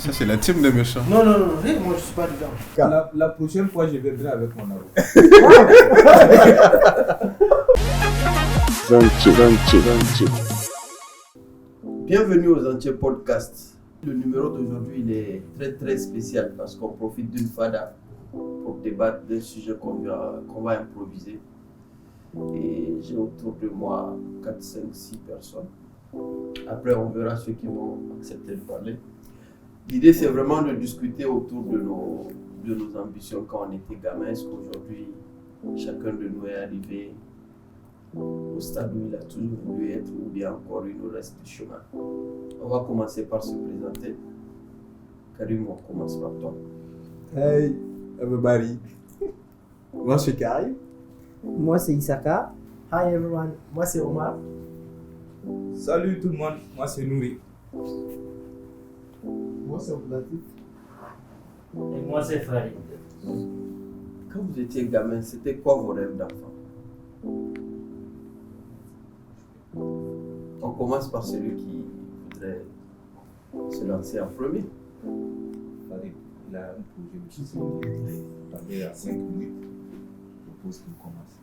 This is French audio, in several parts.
Ça, c'est la team des méchants. Non, moi je suis pas dedans. La prochaine fois, je viendrai avec mon avocat. Bienvenue aux Entiers Podcast. Le numéro d'aujourd'hui il est très très spécial parce qu'on profite d'une fada pour débattre d'un sujet qu'on va improviser. Et j'ai autour de moi 4, 5, 6 personnes. Après, on verra ceux qui vont accepter de parler. L'idée, c'est vraiment de discuter autour de nos ambitions quand on était gamin. Est-ce qu'aujourd'hui, chacun de nous est arrivé au stade où il a toujours voulu être ou bien encore il nous reste du chemin. On va commencer par se présenter. Karim, on commence par toi. Hey, everybody. Moi, c'est Karim. Moi, c'est Isaka. Hi everyone, moi c'est Omar. Salut tout le monde, moi c'est Nouri. Moi c'est Oulatif. Et moi c'est Farid. Quand vous étiez gamin, c'était quoi vos rêves d'enfant? On commence par celui qui voudrait se lancer en premier. Farid, il a un projet de société. Il a 5 minutes. Je propose qu'il commence.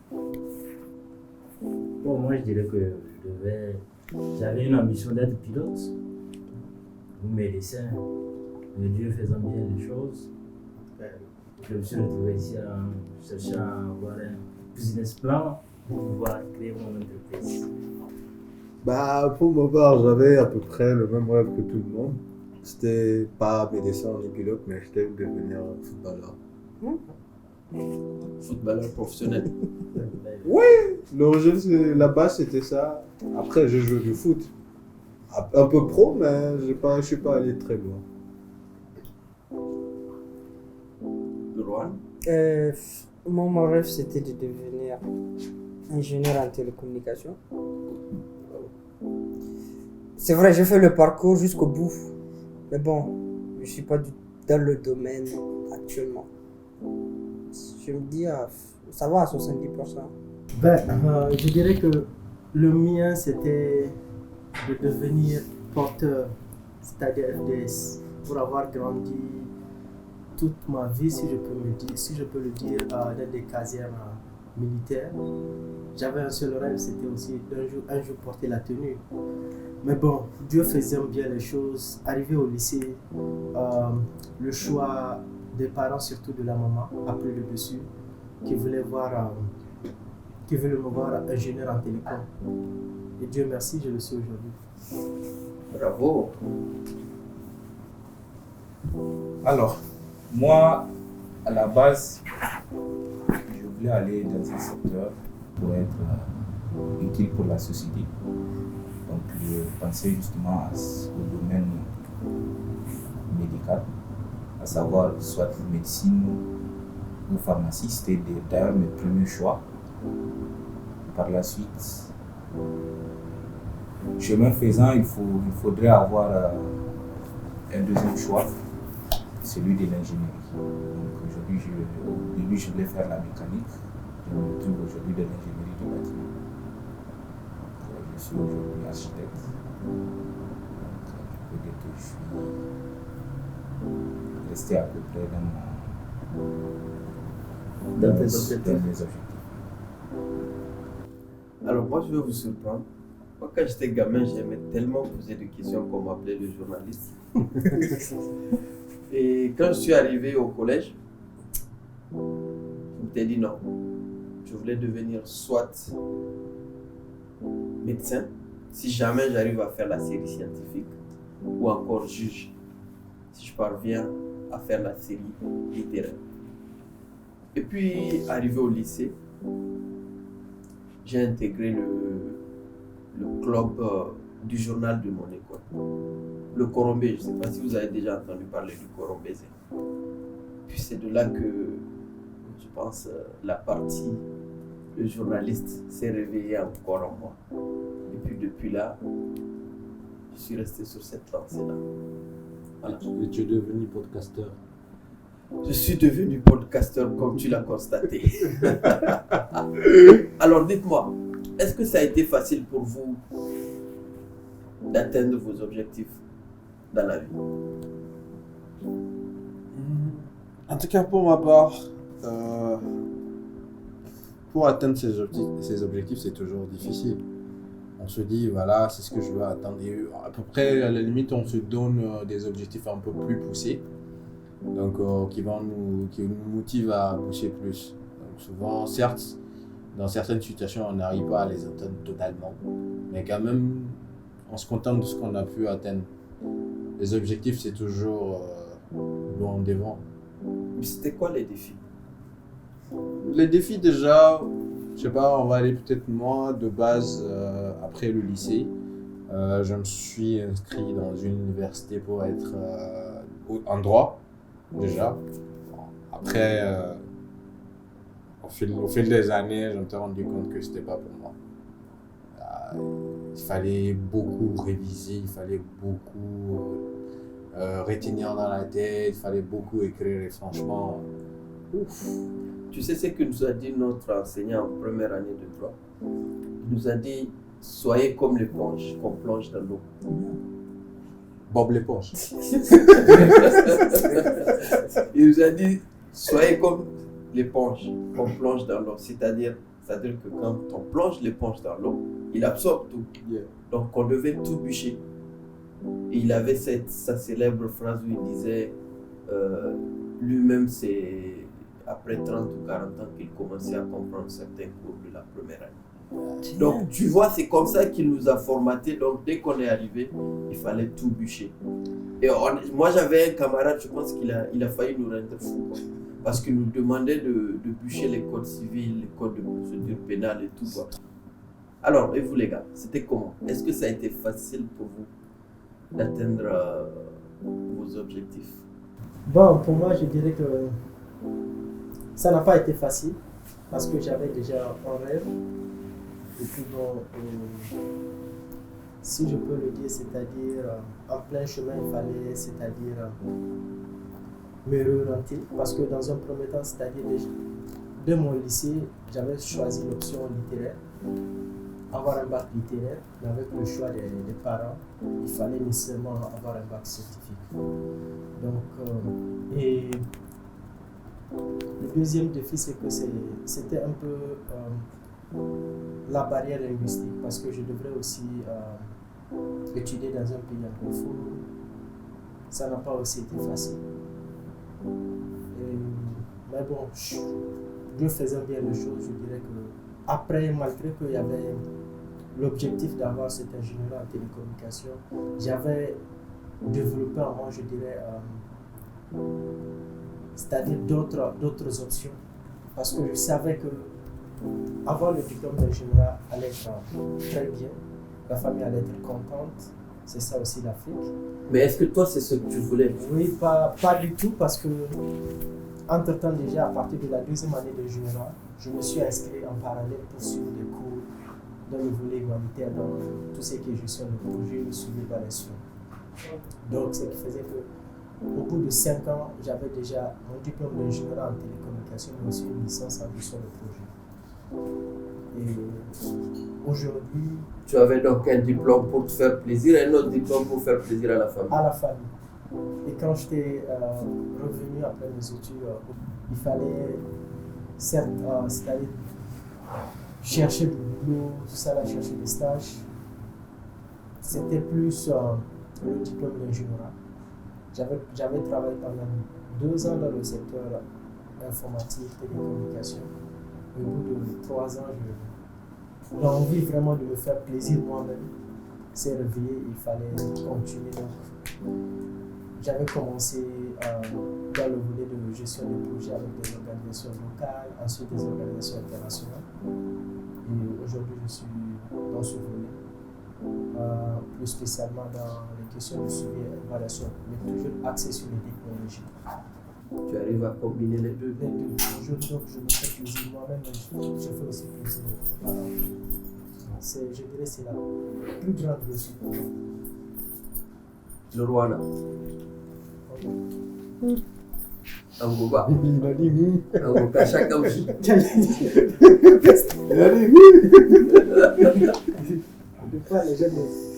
Bon, moi je dirais que j'avais une ambition d'être pilote ou médecin, mais Dieu faisant bien les choses, je me suis retrouvé ici en cherchant à avoir un business plan pour pouvoir créer mon entreprise. Pour ma part, j'avais à peu près le même rêve que tout le monde. C'était pas médecin ni pilote, mais j'étais devenir footballeur. Footballeur professionnel. Oui, l'origine, la base c'était ça. Après, j'ai joué du foot. Un peu pro, mais je suis pas allé très loin. Rohan. Moi, mon rêve, c'était de devenir ingénieur en télécommunication. C'est vrai, j'ai fait le parcours jusqu'au bout. Mais bon, je ne suis pas dans le domaine actuellement. Je me dis, ça va à 70%. Je dirais que le mien c'était de devenir porteur, c'est-à-dire FDS, pour avoir grandi toute ma vie, si je peux le dire, dans des casernes militaires. J'avais un seul rêve, c'était aussi un jour porter la tenue. Mais bon, Dieu faisait bien les choses. Arrivé au lycée, le choix des parents, surtout de la maman, a pris le dessus, qui voulait me voir ingénieur en télécom. Et Dieu merci, je le suis aujourd'hui. Bravo. Alors, moi, à la base, je voulais aller dans un secteur pour être utile pour la société. Donc, je pensais justement au domaine médical, à savoir soit médecine ou pharmacie. C'était d'ailleurs mes premiers choix. Par la suite, chemin faisant, il faudrait avoir un deuxième choix, celui de l'ingénierie. Donc aujourd'hui, au début, je voulais faire la mécanique. Je me retrouve aujourd'hui de l'ingénierie du bâtiment. Donc, je suis aujourd'hui architecte. Donc, je peux dire que je suis resté à peu près dans mes objectifs. Alors moi, je vais vous surprendre. Moi, quand j'étais gamin, j'aimais tellement poser des questions qu'on m'appelait le journaliste. Et quand je suis arrivé au collège, je m'étais dit non. Je voulais devenir soit médecin, si jamais j'arrive à faire la série scientifique, ou encore juge, si je parviens à faire la série littéraire. Et puis, arrivé au lycée, j'ai intégré le club du journal de mon école, le Corombé. Je ne sais pas si vous avez déjà entendu parler du Corombé. Puis c'est de là que, je pense, la partie, le journaliste s'est réveillé encore en moi. Et puis depuis là, je suis resté sur cette lancée-là. Voilà. Et tu es devenu podcasteur. Je suis devenu podcasteur comme tu l'as constaté. Alors dites-moi, est-ce que ça a été facile pour vous d'atteindre vos objectifs dans la vie? En tout cas, pour ma part, pour atteindre ces objectifs, c'est toujours difficile. On se dit, voilà, c'est ce que je veux atteindre. Et à peu près, à la limite, on se donne des objectifs un peu plus poussés, donc qui nous motivent à pousser plus. Donc souvent, certes, dans certaines situations, on n'arrive pas à les atteindre totalement, mais quand même, on se contente de ce qu'on a pu atteindre. Les objectifs, c'est toujours loin devant. Mais c'était quoi les défis? Les défis, déjà, je sais pas, on va aller peut-être moi, de base, après le lycée, je me suis inscrit dans une université pour être en droit, déjà. Après, au fil des années, je me suis rendu compte que c'était pas pour moi. Il fallait beaucoup réviser, il fallait beaucoup retenir dans la tête, il fallait beaucoup écrire et franchement, ouf. Tu sais ce que nous a dit notre enseignant en première année de droit? Il nous a dit, soyez comme l'éponge qu'on plonge dans l'eau. Bob l'éponge. Il nous a dit, soyez comme l'éponge qu'on plonge dans l'eau. C'est-à-dire que quand on plonge l'éponge dans l'eau, il absorbe tout. Yeah. Donc on devait tout bûcher. Et il avait sa célèbre phrase où il disait, lui-même c'est après 30 ou 40 ans qu'il commençait à comprendre certains cours de la première année. Donc tu vois, c'est comme ça qu'il nous a formaté. Donc dès qu'on est arrivé, il fallait tout bûcher. Et moi j'avais un camarade, je pense qu'il a failli nous rendre fous. Parce qu'il nous demandait de bûcher les codes civils, les codes de procédure pénale et tout. Quoi. Alors, et vous les gars, c'était comment? Est-ce que ça a été facile pour vous d'atteindre vos objectifs? Bon, pour moi, je dirais que ça n'a pas été facile parce que j'avais déjà un rêve. Et puis bon, si je peux le dire, c'est-à-dire en plein chemin, il fallait, c'est-à-dire me réorienter parce que dans un premier temps, c'est-à-dire de mon lycée, j'avais choisi l'option littéraire, avoir un bac littéraire, mais avec le choix des parents, il fallait nécessairement avoir un bac scientifique. Donc, et le deuxième défi, c'est que c'était un peu la barrière linguistique parce que je devrais aussi étudier dans un pays anglophone. Ça n'a pas aussi été facile. Mais bon, Dieu faisant bien les choses, je dirais que après, malgré qu'il y avait l'objectif d'avoir cet ingénieur en télécommunication, j'avais développé en moi, je dirais, c'est-à-dire d'autres options. Parce que je savais que avoir le diplôme d'ingénieur allait être très bien, la famille allait être contente, c'est ça aussi l'Afrique. Mais est-ce que toi, c'est ce que tu voulais? Oui, pas du tout, parce que entre-temps déjà, à partir de la deuxième année de junior, je me suis inscrit en parallèle pour suivre des cours dans le volet humanitaire, dans tout ce qui est gestion de projet, suivi d'évaluation. Donc, ce qui faisait qu'au bout de 5 ans, j'avais déjà mon diplôme d'ingénieur en télécommunication, mais aussi une licence en gestion de projet. Et aujourd'hui... Tu avais donc un diplôme pour te faire plaisir et un autre diplôme pour faire plaisir à la famille? À la famille. Et quand j'étais revenu après mes études, il fallait certes, c'est-à-dire chercher du boulot, tout ça, là, chercher des stages. C'était plus le diplôme d'ingénieur. J'avais travaillé pendant 2 ans dans le secteur informatique, télécommunication. Au bout de 3 ans, l'envie vraiment de me faire plaisir moi-même s'est réveillée, il fallait continuer. Donc, j'avais commencé dans le volet de gestion de projet avec des organisations locales, ensuite des organisations internationales. Et aujourd'hui, je suis dans ce volet, plus spécialement dans les questions de suivi et évaluation, mais toujours axé sur les technologies. Tu arrives à combiner les deux? Les deux. Donc, je me fais plaisir moi-même, mais je fais aussi plaisir aux parents. Je dirais que c'est la plus grande leçon pour moi. Le Rwanda. Angoba. Il a dit oui. Angoba, chacun aussi. Il a dit oui. Des fois, les gens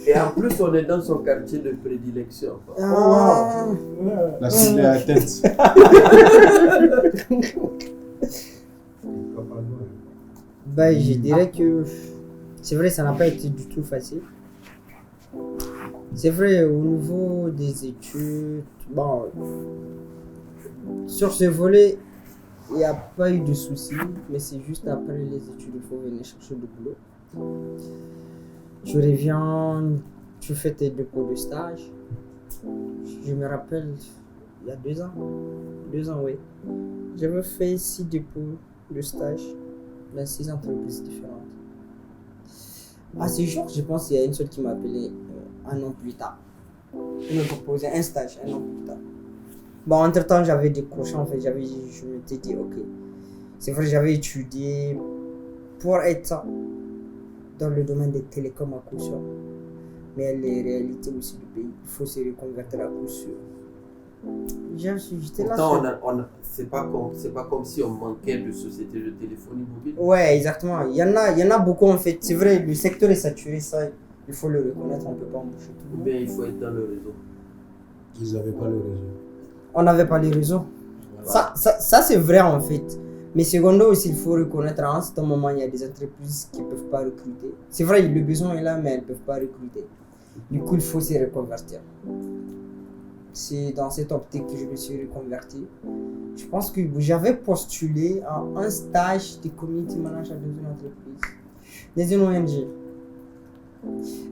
Et en plus, on est dans son quartier de prédilection. Quoi. Ah, La cible est atteinte. bah, je dirais que c'est vrai, ça n'a pas été du tout facile. C'est vrai, au niveau des études, bon, sur ce volet, il n'y a pas eu de soucis, mais c'est juste après les études, il faut venir chercher du boulot. Tu reviens, tu fais tes dépôts de stage. Je me rappelle, il y a 2 ans. 2 ans, oui. J'avais fait 6 dépôts de stage dans 6 entreprises différentes. À ce jour, je pense qu'il y a une seule qui m'a appelé un an plus tard. Il me proposait un stage un an plus tard. Bon, entre-temps, j'avais décroché, en fait, je m'étais dit, ok. C'est vrai, j'avais étudié pour être dans le domaine des télécoms à coup sûr. Mais les réalités aussi du pays, il faut se reconvertir à coup sûr. J'étais là. Pourtant, c'est pas comme si on manquait de sociétés de téléphonie mobile. Ouais, exactement. Il y en a beaucoup en fait. C'est vrai, le secteur est saturé, ça, il faut le reconnaître, on ne peut pas embaucher tout le Ou monde. bien il faut être dans le réseau. Ils n'avaient pas le réseau. On n'avait pas les réseaux. Voilà. Ça c'est vrai en fait. Mais secondo aussi, il faut reconnaître à un certain moment, il y a des entreprises qui ne peuvent pas recruter. C'est vrai, le besoin est là, mais elles ne peuvent pas recruter. Du coup, il faut se reconvertir. C'est dans cette optique que je me suis reconverti. Je pense que j'avais postulé à un stage de community manager dans une entreprise, dans une ONG.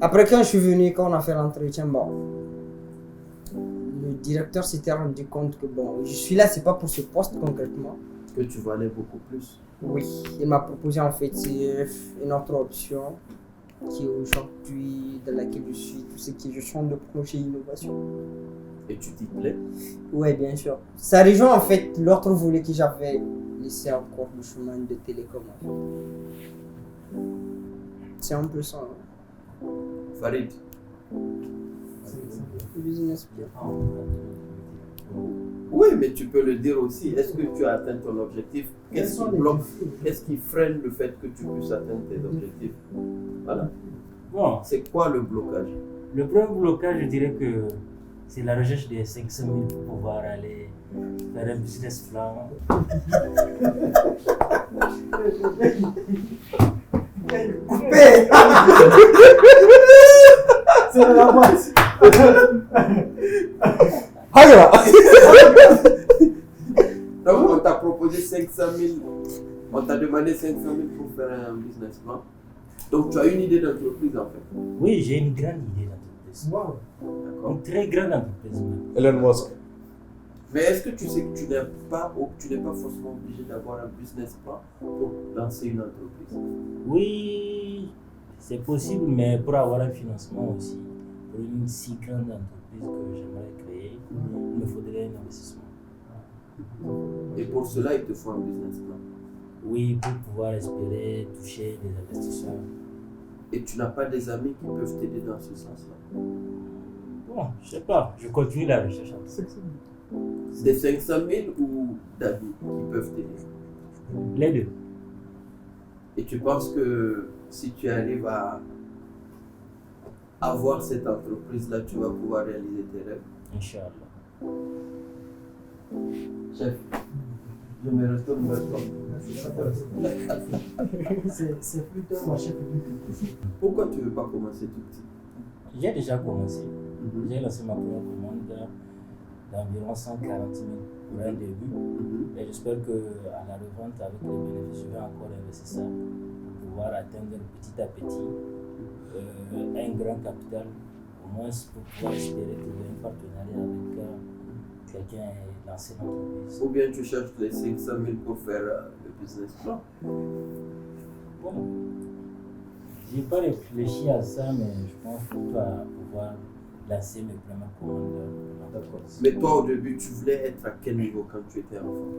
Après, quand je suis venu, quand on a fait l'entretien, bon, le directeur s'était rendu compte que bon, je suis là, c'est pas pour ce poste concrètement. Que tu valais beaucoup plus. Oui, il m'a proposé en fait une autre option qui est aujourd'hui dans laquelle je suis, tout ce qui est gestion de projet innovation. Et tu t'y plais. Oui, bien sûr. Ça rejoint en fait l'autre volet que j'avais laissé encore le chemin de télécom. En fait. C'est un peu ça. Hein. Farid, Business bien. oui, mais tu peux le dire aussi. Est-ce que tu as atteint ton objectif? Qu'est-ce qui bloque? Qu'est-ce qui freine le fait que tu puisses atteindre tes objectifs? Voilà. Bon, C'est quoi le blocage? le premier blocage, je dirais que c'est la recherche des 500 000 pour pouvoir aller faire un business plan. Coupé. C'est la base. Donc, on t'a proposé 500 000, on t'a demandé 500 000 pour faire un business plan. Donc, tu as une idée d'entreprise en fait. Oui, j'ai une grande idée d'entreprise. Wow. D'accord. Une très grande entreprise même. Elon Musk. Mais est-ce que tu sais que tu n'es pas forcément obligé d'avoir un business plan pour lancer une entreprise? Oui, c'est possible, mais pour avoir un financement aussi, pour une si grande entreprise que j'aimerais créer, il me faudrait un investissement. Et pour cela, il te faut un business plan. Oui, pour pouvoir espérer toucher des investisseurs. Et tu n'as pas des amis qui peuvent t'aider dans ce sens-là. Bon, je sais pas, je continue la recherche. Des 500 000 ou d'amis qui peuvent t'aider. Les deux. Et tu penses que si tu arrives à avoir cette entreprise-là, tu vas pouvoir réaliser tes rêves? Inch'Allah. Chef, je me retourne vers toi. C'est plutôt ma chef de Pourquoi tu ne veux pas commencer tout petit? J'ai déjà commencé. J'ai lancé ma première commande d'environ 140 000 pour un début. Et j'espère qu'à la revente, avec les bénéfices, je vais encore investir ça pour pouvoir atteindre petit à petit un grand capital, au moins pour pouvoir espérer trouver un partenariat avec quelqu'un et lancer l'entreprise. Ou bien tu cherches les 500 000 pour faire le business plan? Bon, j'ai pas réfléchi à ça, mais je pense plutôt à pouvoir lancer mes premières commandes. Mais toi, au début, tu voulais être à quel niveau quand tu étais enfant?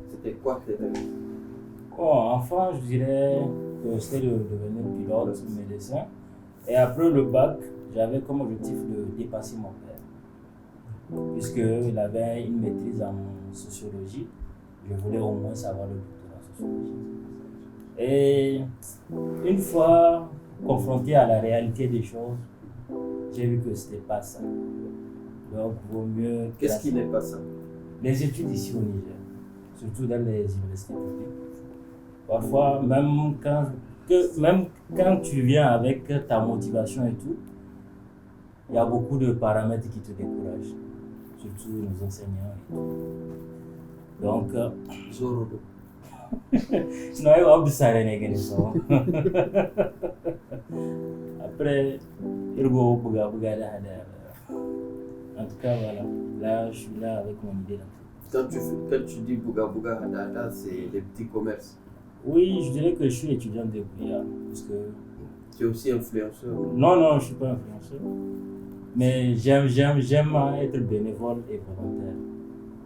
C'était quoi tes rêves? Bon, enfant, je dirais que c'était de devenir pilote, médecin. Et après le bac, j'avais comme objectif de dépasser mon père. Puisqu'il avait une maîtrise en sociologie, je voulais au moins savoir le doctorat en sociologie. Et une fois confronté à la réalité des choses, j'ai vu que c'était pas ça. Donc, vaut mieux. Qu'est-ce qui n'est pas ça? Les études ici au Niger, surtout dans les universités publiques. Parfois, même quand tu viens avec ta motivation et tout, il y a beaucoup de paramètres qui te découragent, surtout nos enseignants et tout. Donc, Zorodo. sinon, il va ça renégrer ça. Après, il va bouga. En tout cas, voilà. Là, je suis là avec mon idée. Quand tu dis Bouga Bouga Hadada, c'est les petits commerces. Oui, je dirais que je suis étudiant de Bouya. Parce que... Tu es aussi influenceur. Non, je ne suis pas influenceur. Mais j'aime être bénévole et volontaire.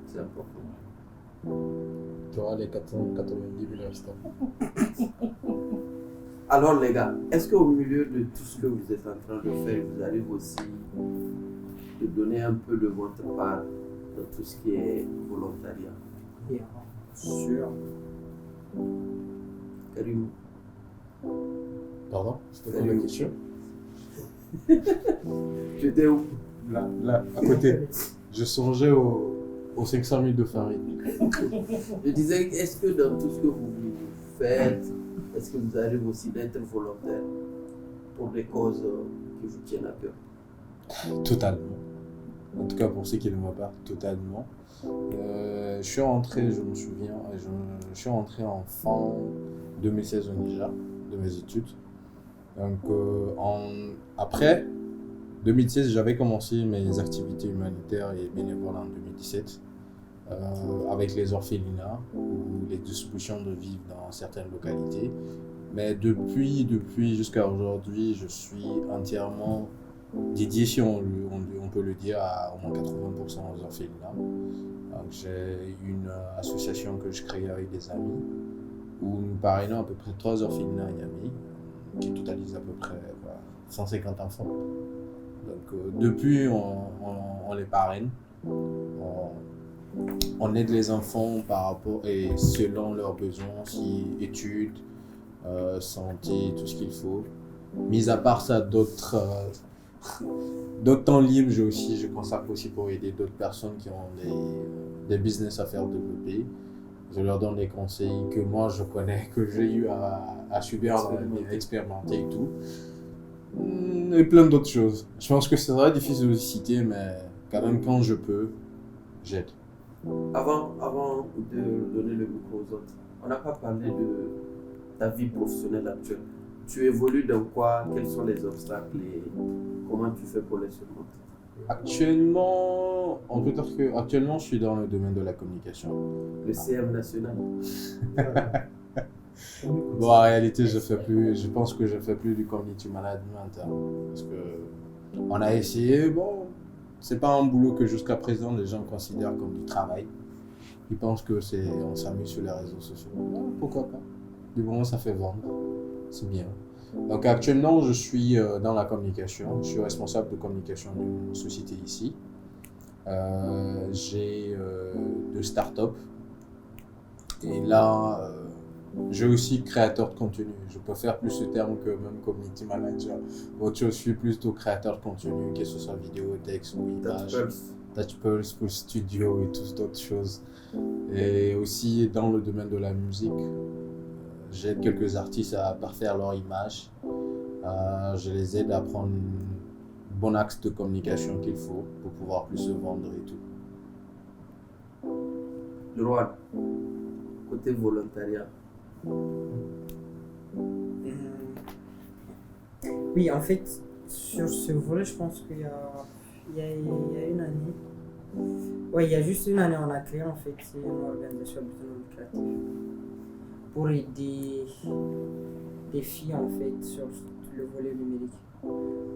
C'est important. Tu auras les 490 000 restants. Alors les gars, est-ce qu'au milieu de tout ce que vous êtes en train de faire, vous arrivez aussi de donner un peu de votre part dans tout ce qui est volontariat? Bien sûr. Karim, Pardon? C'était quoi la question? tu étais où? Là, à côté. Je songeais aux 500 000 de farine. Je disais, est-ce que dans tout ce que vous faites, est-ce que vous arrivez aussi d'être volontaire pour des causes qui vous tiennent à cœur? Totalement. En tout cas, pour ceux qui ne me parlent, totalement. Je suis rentré, je me souviens, je suis rentré en fin 2016 au Niger, de mes études. Donc, après 2016, j'avais commencé mes activités humanitaires et bénévoles en 2017 avec les orphelinats ou les distributions de vivres dans certaines localités. Mais depuis jusqu'à aujourd'hui, je suis entièrement dédié, si on peut le dire, à au moins 80% aux orphelinats. Donc, j'ai une association que je crée avec des amis où nous parrainons à peu près 3 orphelinats à Niamey qui totalisent à peu près 150 enfants. Donc, depuis, on les parraine. On aide les enfants par rapport et selon leurs besoins, si études, santé, tout ce qu'il faut. Mis à part ça, d'autres temps libres, je consacre aussi pour aider d'autres personnes qui ont des business à faire développer. Je leur donne des conseils que moi je connais, que j'ai eu à subir, à expérimenter et tout. Et plein d'autres choses. Je pense que c'est très difficile de citer, mais quand même quand je peux, j'aide. Avant de donner le micro aux autres, on n'a pas parlé de ta vie professionnelle actuelle. Tu évolues dans quoi? Quels sont les obstacles et comment tu fais pour les surmonter? Actuellement, on peut dire que actuellement je suis dans le domaine de la communication. Le CM national. Bon, en réalité, je pense que je fais plus du community management, hein, parce que on a essayé, bon, c'est pas un boulot que jusqu'à présent les gens considèrent comme du travail. Ils pensent que on s'amuse sur les réseaux sociaux. Non, pourquoi pas? Du moment où ça fait vendre, c'est bien. Donc actuellement, je suis dans la communication. Je suis responsable de communication d'une société ici. J'ai 2 startups. Et là, j'ai aussi créateur de contenu. Je préfère plus ce terme que même community manager. Autre chose, je suis plutôt créateur de contenu, que ce soit vidéo, texte ou image. Touchpulse pour studio et toutes d'autres choses. Et aussi dans le domaine de la musique. J'aide quelques artistes à parfaire leur image. Je les aide à prendre un bon axe de communication qu'il faut pour pouvoir plus se vendre et tout. Le roi, côté volontariat. Oui, en fait, sur ce volet, je pense qu'il y a une année. Oui, il y a juste une année, on a créé en fait une organisation lucrative pour aider des filles en fait sur le volet numérique.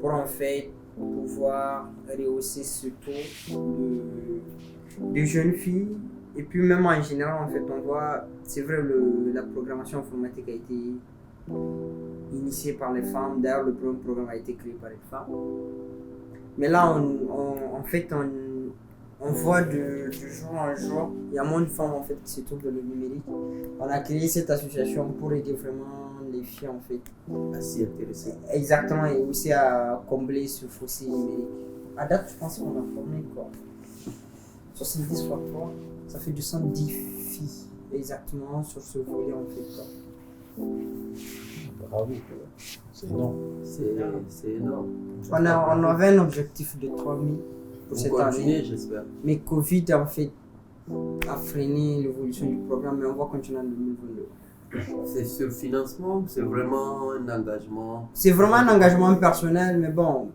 Pour en fait pouvoir rehausser ce taux de jeunes filles. Et puis même en général, en fait, on voit, c'est vrai, la programmation informatique a été initiée par les femmes. D'ailleurs, le premier programme a été créé par les femmes. Mais là, on voit de jour en jour, il y a moins de femmes en fait qui se trouvent dans le numérique. On a créé cette association pour aider vraiment les filles en fait. À s'y intéresser. Exactement, et aussi à combler ce fossé numérique. À date, je pense qu'on a formé quoi 70 fois 3, ça fait 210 filles exactement sur ce volet en fait quoi. Bravo. C'est énorme. C'est énorme. On avait un objectif de 3000 pour Vous cette continuez, année, j'espère. mais Covid en fait a freiné l'évolution du programme, mais on va continuer en 2022. C'est sur le financement, c'est vraiment un engagement. C'est vraiment un engagement personnel, mais bon,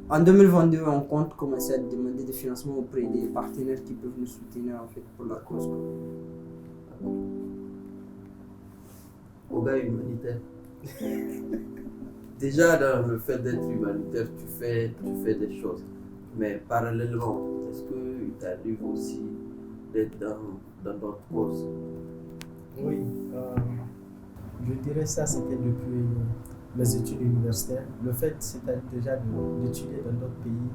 en 2022, on compte commencer à demander des financements auprès des partenaires qui peuvent nous soutenir en fait pour la cause. Quoi. Au gars humanitaire. Déjà, dans le fait d'être humanitaire, tu fais des choses. Mais parallèlement, est-ce qu'il t'arrive aussi d'être dans d'autres causes? Oui, je dirais ça, c'était depuis mes études universitaires. Le fait, c'est déjà d'étudier dans d'autres pays,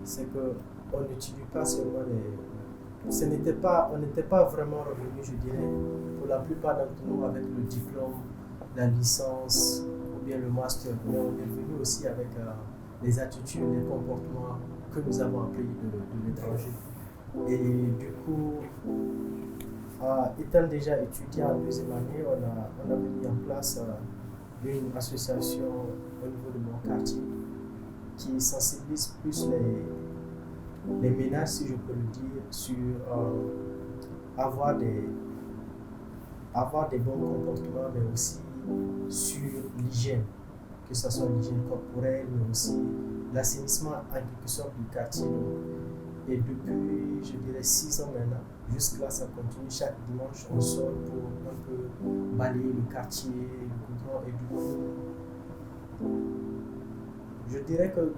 c'est qu'on n'étudie pas seulement on n'était pas vraiment revenu, je dirais, pour la plupart d'entre nous avec le diplôme, la licence ou bien le master, mais on est venu aussi avec les attitudes, les comportements que nous avons appris de l'étranger. Et du coup, étant déjà étudiant en deuxième année, on a mis en place une association au niveau de mon quartier qui sensibilise plus les ménages, si je peux le dire, sur avoir des bons comportements, mais aussi sur l'hygiène, que ce soit l'hygiène corporelle, mais aussi l'assainissement en quelque sorte du quartier. Et depuis, je dirais 6 ans maintenant, jusque-là, ça continue. Chaque dimanche, on sort pour un peu balayer le quartier, le goudron. Et du coup, je dirais que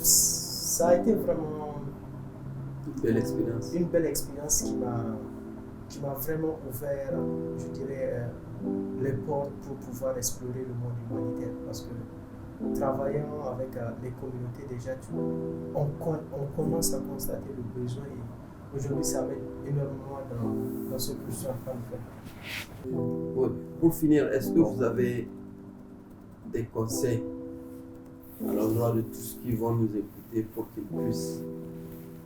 ça a été vraiment Une belle expérience. une belle expérience qui m'a vraiment ouvert, je dirais, les portes pour pouvoir explorer le monde humanitaire. Parce que travaillant avec les communautés, déjà, on commence à constater le besoin. Et aujourd'hui, ça m'aide énormément dans ce que je suis en train de faire. Ouais. Pour finir, est-ce que vous avez des conseils à l'endroit de tous ceux qui vont nous écouter pour qu'ils puissent,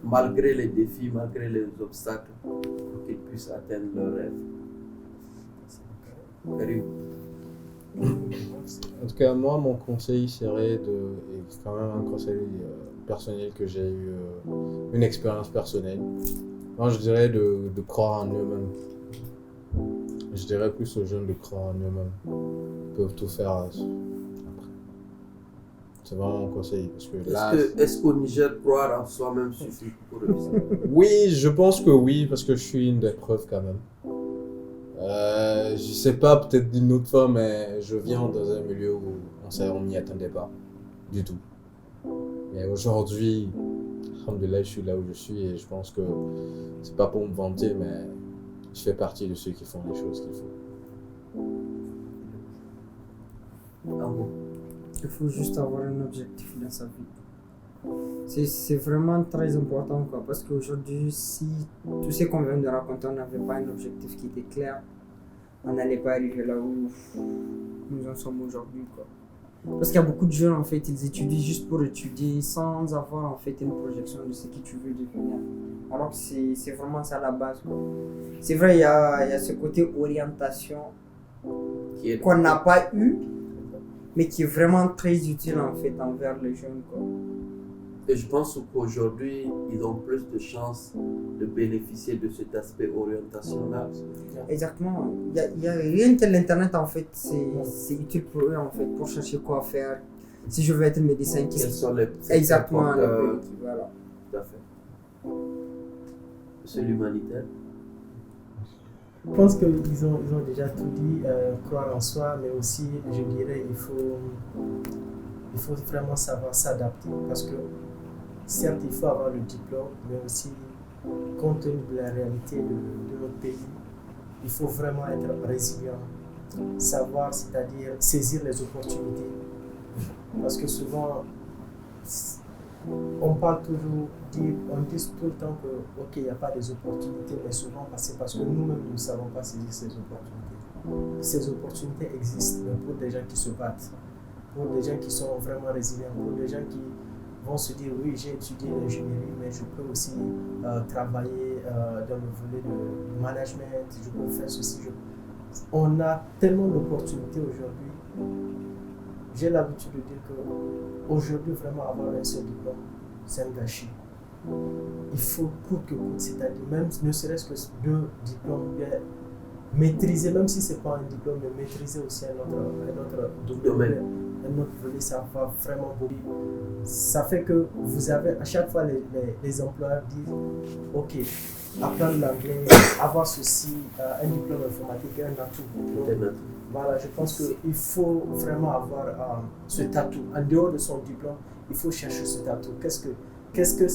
malgré les défis, malgré les obstacles, pour qu'ils puissent atteindre leurs rêves? Karim. En tout cas, moi, mon conseil serait et c'est quand même un conseil personnel que j'ai eu, une expérience personnelle. Moi, je dirais de croire en eux-mêmes. Je dirais plus aux jeunes de croire en eux-mêmes. Ils peuvent tout faire après. C'est vraiment mon conseil. Parce que là, Est-ce qu'au Niger, croire en soi-même suffit pour réussir? oui, je pense que oui, parce que je suis une des preuves quand même. Je sais pas, peut-être d'une autre fois, mais je viens dans un milieu où on n'y attendait pas du tout. Mais aujourd'hui, alhamdoulilah, je suis là où je suis et je pense que c'est pas pour me vanter, mais je fais partie de ceux qui font les choses qu'il faut. En gros. Il faut juste avoir un objectif dans sa vie. C'est vraiment très important quoi, parce qu'aujourd'hui, si tout ce qu'on vient de raconter, on n'avait pas un objectif qui était clair, on n'allait pas arriver là où nous en sommes aujourd'hui quoi. Parce qu'il y a beaucoup de jeunes en fait, ils étudient juste pour étudier sans avoir en fait une projection de ce que tu veux devenir. Alors que c'est vraiment ça la base quoi. C'est vrai, il y a ce côté orientation qu'on n'a pas eu, mais qui est vraiment très utile en fait envers les jeunes quoi. Et je pense qu'aujourd'hui, ils ont plus de chances de bénéficier de cet aspect orientationnel. Exactement. Il y a rien que l'internet en fait, c'est utile pour eux en fait, pour chercher quoi faire. Si je veux être médecin, Quels sont les exactement les porteurs? pays qui voilà. Tout à fait. C'est l'humanitaire. Je pense qu'ils ont déjà tout dit, croire en soi, mais aussi, je dirais, il faut vraiment savoir s'adapter. Parce que, certes, il faut avoir le diplôme, mais aussi, compte tenu de la réalité de notre pays, il faut vraiment être résilient, savoir, c'est-à-dire saisir les opportunités. Parce que souvent, on parle toujours, on dit tout le temps que, ok, il n'y a pas des opportunités, mais souvent c'est parce que nous-mêmes, nous ne savons pas saisir ces opportunités. Ces opportunités existent, mais pour des gens qui se battent, pour des gens qui sont vraiment résilients, pour des gens qui vont se dire, oui, j'ai étudié l'ingénierie, mais je peux aussi travailler dans le volet de management, je peux faire ceci. On a tellement d'opportunités aujourd'hui. J'ai l'habitude de dire qu'aujourd'hui, vraiment avoir un seul diplôme, c'est un gâchis. Il faut coûte que coûte, c'est-à-dire même ne serait-ce que 2 diplômes, bien maîtriser, même si ce n'est pas un diplôme, mais maîtriser aussi un autre domaine, un autre volet, ça va vraiment beaucoup. Ça fait que vous avez, à chaque fois, les employeurs disent, ok, apprendre l'anglais, avoir ceci, un diplôme informatique, un atout. Donc, voilà, je pense qu'il faut vraiment avoir cet atout. En dehors de son diplôme, il faut chercher cet atout. Qu'est-ce que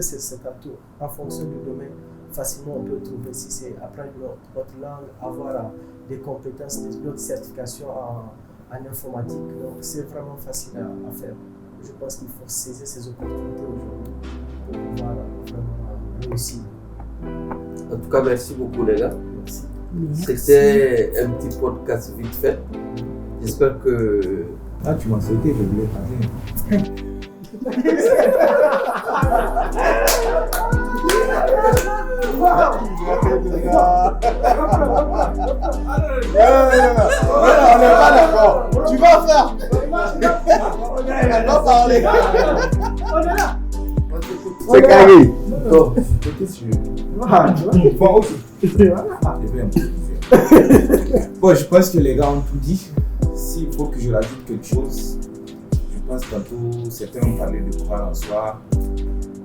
c'est cet atout? En fonction du domaine, facilement on peut le trouver. Si c'est apprendre notre langue, avoir des compétences, d'autres certifications en informatique. Donc c'est vraiment facile à faire. Je pense qu'il faut saisir ces opportunités aujourd'hui pour pouvoir vraiment réussir. En tout cas, merci beaucoup les gars. Merci. C'était un petit podcast vite fait. J'espère que... Ah, tu m'as sauté, je voulais passer. On n'est pas d'accord. Tu vas faire. On va parler. C'est carré. Donc, qu'est-ce que tu veux? Bon, ok. Je vais improviser. Bon, je pense que les gars ont tout dit. S'il faut que je rajoute quelque chose, je pense tantôt certains ont parlé de croire en soi,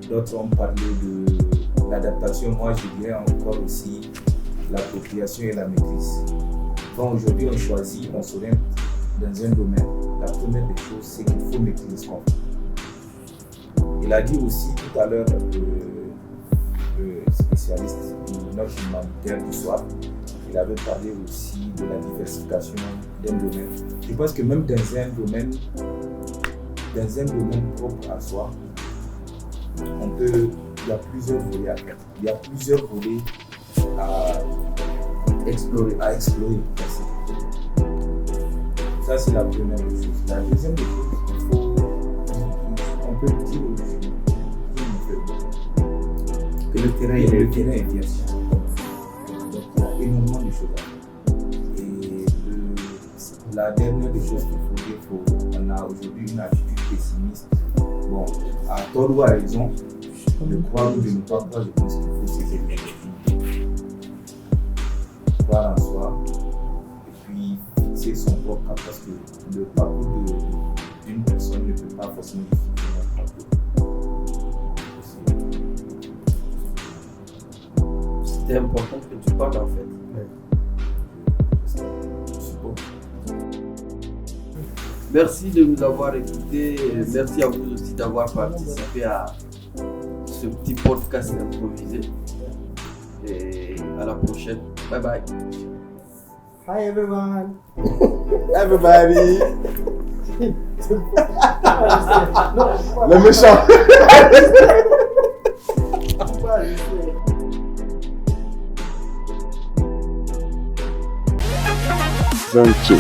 d'autres ont parlé de l'adaptation. Moi, je dirais encore aussi l'appropriation et la maîtrise. Bon, aujourd'hui, on choisit, on s'oriente dans un domaine. La première des choses, c'est qu'il faut maîtriser ce qu'on fait. Il a dit aussi tout à l'heure, le spécialiste de notre humanitaire du soir, il avait parlé aussi de la diversification d'un domaine. Je pense que même dans un domaine propre à soi, il y a plusieurs volets à faire. Il y a plusieurs volets à explorer. Ça, c'est la première des choses. La deuxième des choses, on peut dire que le terrain est vierge. Donc, il y a énormément de choses à faire. Et la dernière des choses qu'il faut dire, on a aujourd'hui une attitude pessimiste. Bon, à tort ou à raison, de croire ou de ne pas croire, je pense qu'il faut saisir les opportunités. Croire en soi, et puis fixer son propre cap, parce que le parcours d'une personne ne peut pas forcément fixer notre parcours. C'était important que tu parles en fait. Merci de nous avoir écoutés. Merci à vous aussi d'avoir participé à ce petit podcast improvisé. Et à la prochaine. Bye bye. Hi everyone. Everybody. Le méchant. Zanchi.